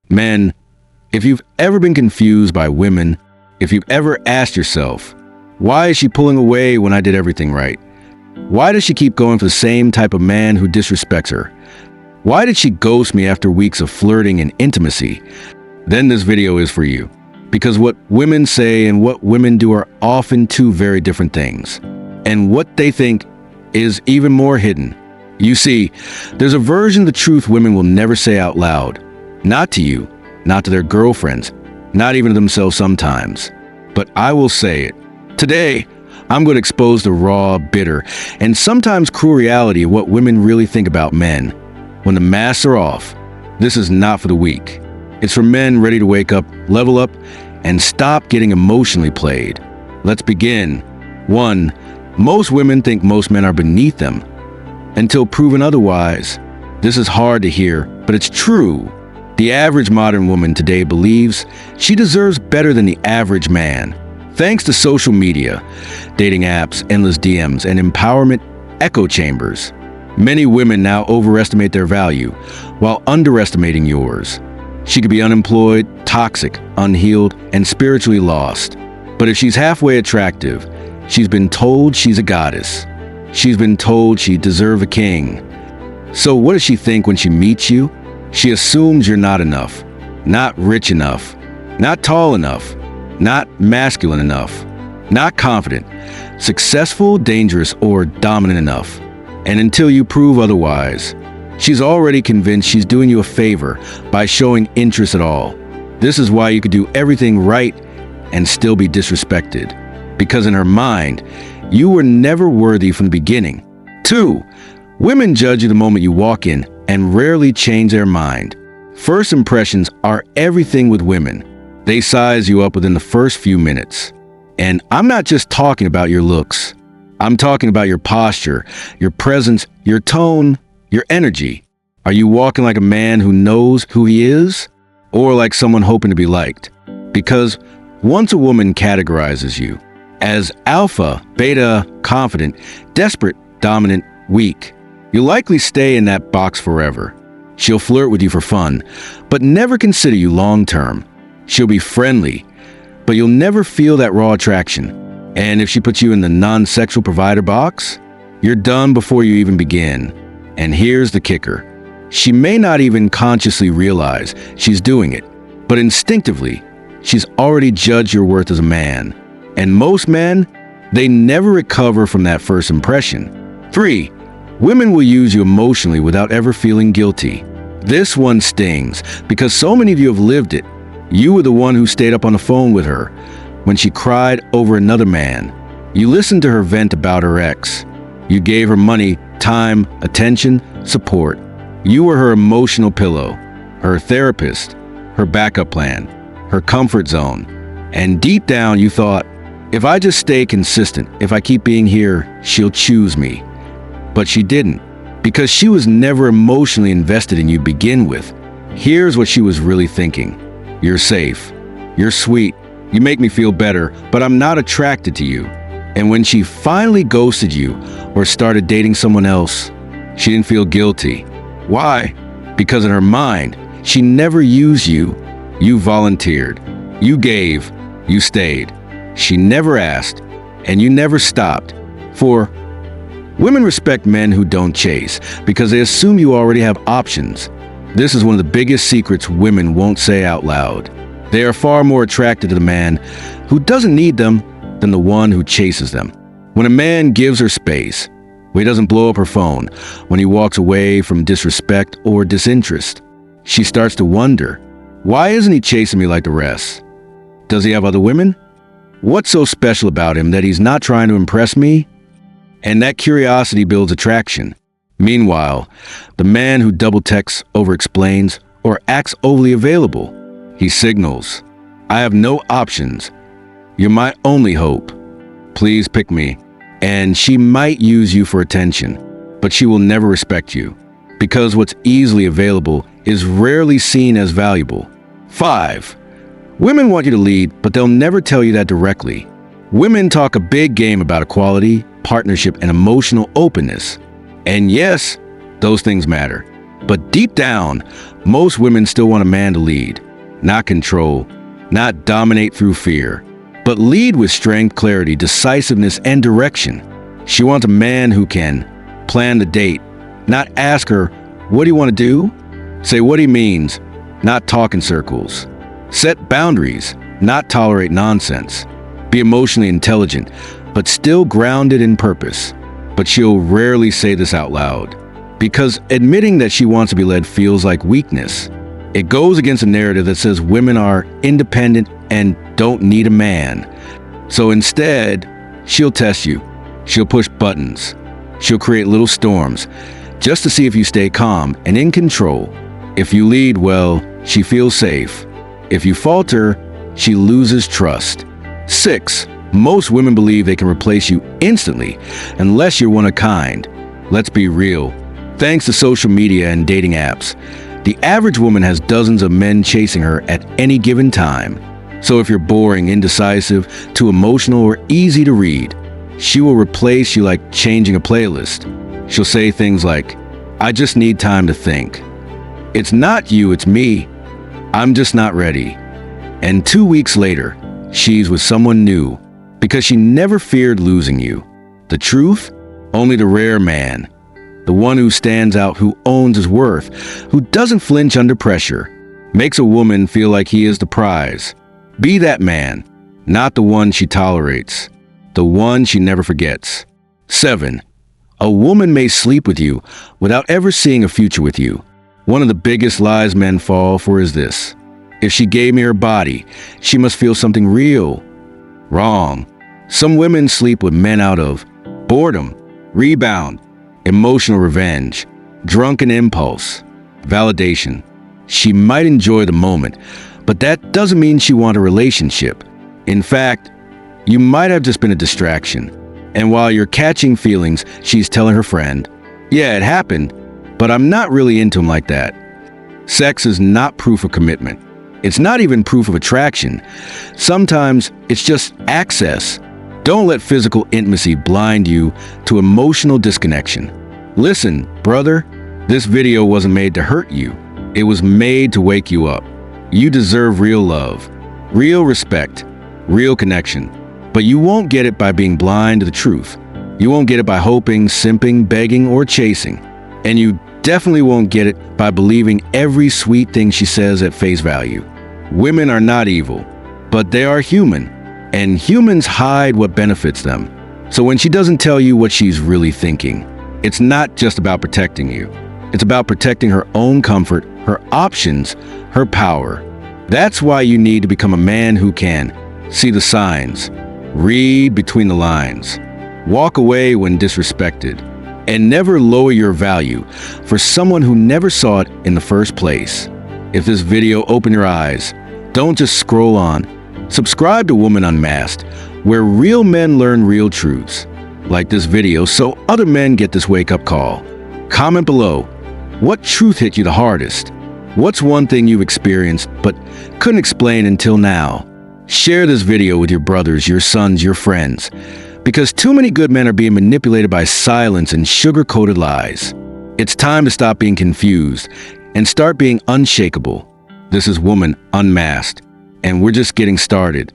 Men, if you've ever been confused by women, if you've ever asked yourself, why is she pulling away when I did everything right? Why does she keep going for the same type of man who disrespects her? Why did she ghost me after weeks of flirting and intimacy? Then this video is for you. Because what women say and what women do are often two very different things. And what they think is even more hidden. You see, there's a version of the truth women will never say out loud. Not to you, not to their girlfriends, not even to themselves sometimes. But I will say it. Today, I'm going to expose the raw, bitter, and sometimes cruel reality of what women really think about men. When the masks are off, this is not for the weak. It's for men ready to wake up, level up, and stop getting emotionally played. Let's begin. 1. Most women think most men are beneath them, until proven otherwise. This is hard to hear, but it's true. The average modern woman today believes she deserves better than the average man. Thanks to social media, dating apps, endless DMs, and empowerment echo chambers, many women now overestimate their value while underestimating yours. She could be unemployed, toxic, unhealed, and spiritually lost. But if she's halfway attractive, she's been told she's a goddess. She's been told she deserves a king. So what does she think when she meets you? She assumes you're not enough, not rich enough, not tall enough, not masculine enough, not confident, successful, dangerous, or dominant enough. And until you prove otherwise, she's already convinced she's doing you a favor by showing interest at all. This is why you could do everything right and still be disrespected. Because in her mind, you were never worthy from the beginning. 2. Women judge you the moment you walk in and rarely change their mind. First impressions are everything with women. They size you up within the first few minutes. And I'm not just talking about your looks. I'm talking about your posture, your presence, your tone, your energy. Are you walking like a man who knows who he is? Or like someone hoping to be liked? Because once a woman categorizes you as alpha, beta, confident, desperate, dominant, weak, you'll likely stay in that box forever. She'll flirt with you for fun, but never consider you long-term. She'll be friendly, but you'll never feel that raw attraction. And if she puts you in the non-sexual provider box, you're done before you even begin. And here's the kicker. She may not even consciously realize she's doing it, but instinctively, she's already judged your worth as a man. And most men, they never recover from that first impression. 3. Women will use you emotionally without ever feeling guilty. This one stings because so many of you have lived it. You were the one who stayed up on the phone with her when she cried over another man. You listened to her vent about her ex. You gave her money, time, attention, support. You were her emotional pillow, her therapist, her backup plan, her comfort zone. And deep down you thought, if I just stay consistent, if I keep being here, she'll choose me. But she didn't, because she was never emotionally invested in you to begin with. Here's what she was really thinking. You're safe. You're sweet. You make me feel better, but I'm not attracted to you. And when she finally ghosted you or started dating someone else, she didn't feel guilty. Why? Because in her mind, she never used you. You volunteered. You gave. You stayed. She never asked, and you never stopped. For women respect men who don't chase because they assume you already have options. This is one of the biggest secrets women won't say out loud. They are far more attracted to the man who doesn't need them than the one who chases them. When a man gives her space, when he doesn't blow up her phone, when he walks away from disrespect or disinterest, she starts to wonder, why isn't he chasing me like the rest? Does he have other women? What's so special about him that he's not trying to impress me? And that curiosity builds attraction. Meanwhile, the man who double texts, over-explains, or acts overly available, he signals, I have no options. You're my only hope. Please pick me. And she might use you for attention, but she will never respect you, because what's easily available is rarely seen as valuable. 5. Women want you to lead, but they'll never tell you that directly. Women talk a big game about equality, partnership, and emotional openness. And yes, those things matter. But deep down, most women still want a man to lead, not control, not dominate through fear, but lead with strength, clarity, decisiveness, and direction. She wants a man who can plan the date, not ask her, "What do you want to do?" Say what he means, not talk in circles. Set boundaries, not tolerate nonsense. Be emotionally intelligent, but still grounded in purpose. But she'll rarely say this out loud, because admitting that she wants to be led feels like weakness. It goes against a narrative that says women are independent and don't need a man. So instead, she'll test you. She'll push buttons. She'll create little storms, just to see if you stay calm and in control. If you lead well, she feels safe. If you falter, she loses trust. 6. Most women believe they can replace you instantly, unless you're one of a kind. Let's be real. Thanks to social media and dating apps, the average woman has dozens of men chasing her at any given time. So if you're boring, indecisive, too emotional, or easy to read, she will replace you like changing a playlist. She'll say things like, "I just need time to think. It's not you, it's me. I'm just not ready." And 2 weeks later, she's with someone new because she never feared losing you. The truth? Only the rare man. The one who stands out, who owns his worth, who doesn't flinch under pressure, makes a woman feel like he is the prize. Be that man, not the one she tolerates, the one she never forgets. 7. A woman may sleep with you without ever seeing a future with you. One of the biggest lies men fall for is this: if she gave me her body, she must feel something real. Wrong. Some women sleep with men out of boredom, rebound, emotional revenge, drunken impulse, validation. She might enjoy the moment, but that doesn't mean she wants a relationship. In fact, you might have just been a distraction. And while you're catching feelings, she's telling her friend, "Yeah, it happened, but I'm not really into him like that." Sex is not proof of commitment. It's not even proof of attraction. Sometimes it's just access. Don't let physical intimacy blind you to emotional disconnection. Listen, brother, this video wasn't made to hurt you. It was made to wake you up. You deserve real love, real respect, real connection. But you won't get it by being blind to the truth. You won't get it by hoping, simping, begging, or chasing. And you definitely won't get it by believing every sweet thing she says at face value. Women are not evil, but they are human. And humans hide what benefits them. So when she doesn't tell you what she's really thinking, it's not just about protecting you. It's about protecting her own comfort, her options, her power. That's why you need to become a man who can see the signs, read between the lines, walk away when disrespected, and never lower your value for someone who never saw it in the first place. If this video opened your eyes, don't just scroll on. Subscribe to Woman Unmasked, where real men learn real truths. Like this video so other men get this wake-up call. Comment below, what truth hit you the hardest? What's one thing you've experienced but couldn't explain until now? Share this video with your brothers, your sons, your friends, because too many good men are being manipulated by silence and sugar-coated lies. It's time to stop being confused and start being unshakable. This is Woman Unmasked, and we're just getting started.